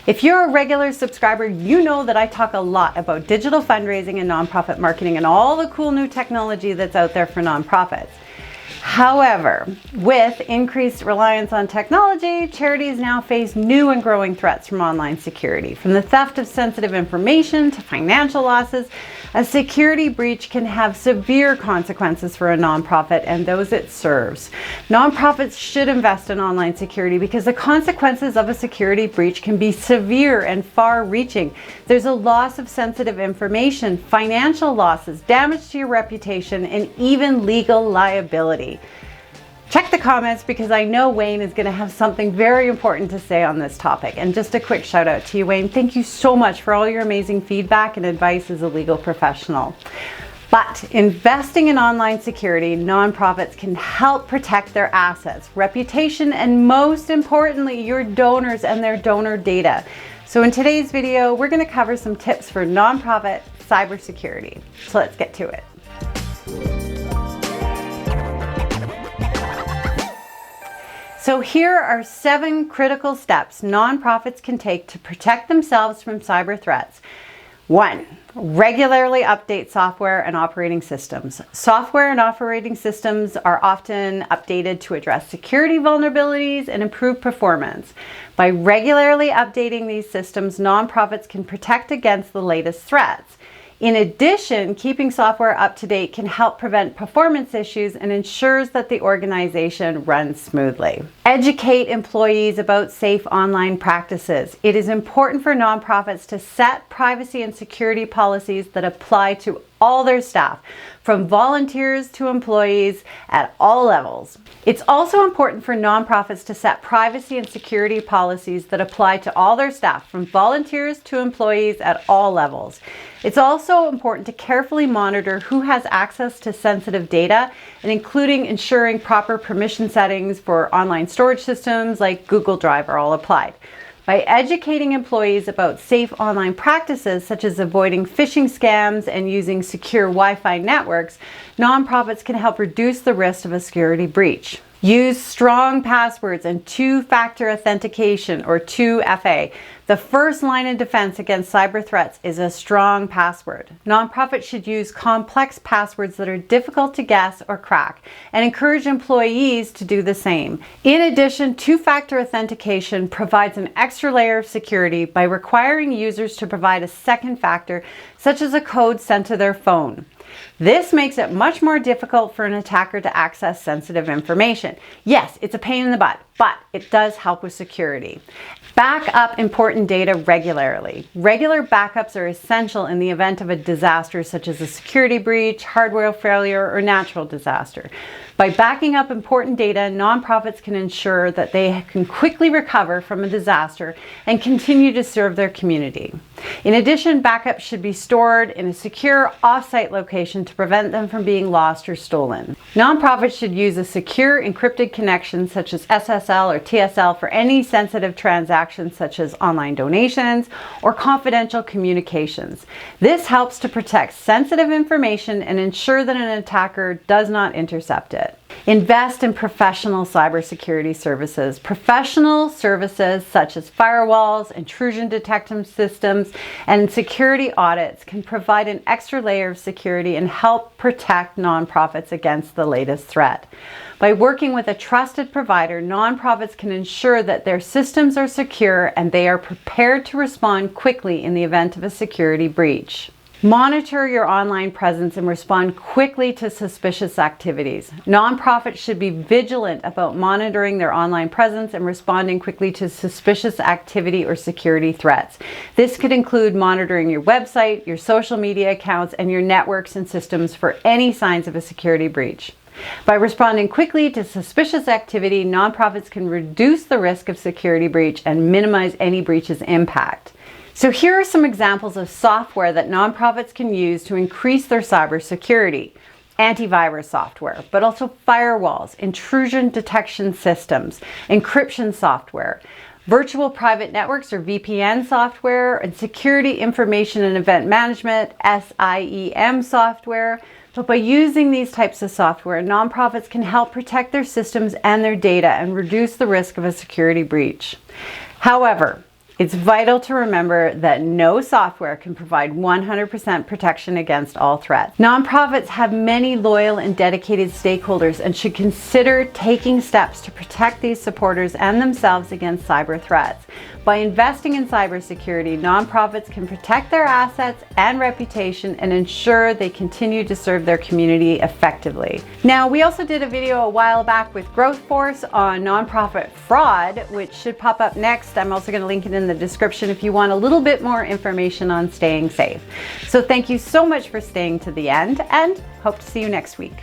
If you're a regular subscriber, you know that I talk a lot about digital fundraising and nonprofit marketing and all the cool new technology that's out there for nonprofits. However, with increased reliance on technology, charities now face new and growing threats from online security. From the theft of sensitive information to financial losses, a security breach can have severe consequences for a nonprofit and those it serves. Nonprofits should invest in online security because the consequences of a security breach can be severe and far-reaching. There's a loss of sensitive information, financial losses, damage to your reputation, and even legal liability. Check the comments because I know Wayne is going to have something very important to say on this topic. And just a quick shout out to you, Wayne. Thank you so much for all your amazing feedback and advice as a legal professional. But investing in online security, nonprofits can help protect their assets, reputation, and most importantly, your donors and their donor data. So in today's video, we're going to cover some tips for nonprofit cybersecurity. So let's get to it. So here are 7 critical steps nonprofits can take to protect themselves from cyber threats. 1. Regularly update software and operating systems. Software and operating systems are often updated to address security vulnerabilities and improve performance. By regularly updating these systems, nonprofits can protect against the latest threats. In addition, keeping software up to date can help prevent performance issues and ensures that the organization runs smoothly. Educate employees about safe online practices. It is important for nonprofits to set privacy and security policies that apply to all their staff, from volunteers to employees at all levels. It's also important for nonprofits to set privacy and security policies that apply to all their staff, from volunteers to employees at all levels. It's also important to carefully monitor who has access to sensitive data, and including ensuring proper permission settings for online storage systems like Google Drive are all applied. By educating employees about safe online practices such as avoiding phishing scams and using secure Wi-Fi networks, nonprofits can help reduce the risk of a security breach. Use strong passwords and two-factor authentication, or 2FA. The first line of defense against cyber threats is a strong password. Nonprofits should use complex passwords that are difficult to guess or crack and encourage employees to do the same. In addition, two-factor authentication provides an extra layer of security by requiring users to provide a second factor, such as a code sent to their phone. This makes it much more difficult for an attacker to access sensitive information. Yes, it's a pain in the butt, but it does help with security. Back up important data regularly. Regular backups are essential in the event of a disaster such as a security breach, hardware failure, or natural disaster. By backing up important data, nonprofits can ensure that they can quickly recover from a disaster and continue to serve their community. In addition, backups should be stored in a secure off-site location to prevent them from being lost or stolen. Nonprofits should use a secure encrypted connection such as SSL or TSL for any sensitive transactions such as online donations or confidential communications. This helps to protect sensitive information and ensure that an attacker does not intercept it. Invest in professional cybersecurity services. Professional services such as firewalls, intrusion detection systems, and security audits can provide an extra layer of security and help protect nonprofits against the latest threat. By working with a trusted provider, nonprofits can ensure that their systems are secure and they are prepared to respond quickly in the event of a security breach. Monitor your online presence and respond quickly to suspicious activities. Nonprofits should be vigilant about monitoring their online presence and responding quickly to suspicious activity or security threats. This could include monitoring your website, your social media accounts, and your networks and systems for any signs of a security breach. By responding quickly to suspicious activity, nonprofits can reduce the risk of security breach and minimize any breach's impact. So here are some examples of software that nonprofits can use to increase their cybersecurity. Antivirus software, but also firewalls, intrusion detection systems, encryption software, virtual private networks or VPN software, and security information and event management, SIEM software. But by using these types of software, nonprofits can help protect their systems and their data and reduce the risk of a security breach. However, It's vital to remember that no software can provide 100% protection against all threats. Nonprofits have many loyal and dedicated stakeholders and should consider taking steps to protect these supporters and themselves against cyber threats. By investing in cybersecurity, nonprofits can protect their assets and reputation and ensure they continue to serve their community effectively. Now, we also did a video a while back with Growth Force on nonprofit fraud, which should pop up next. I'm also going to link it in the description if you want a little bit more information on staying safe. So thank you so much for staying to the end, and hope to see you next week.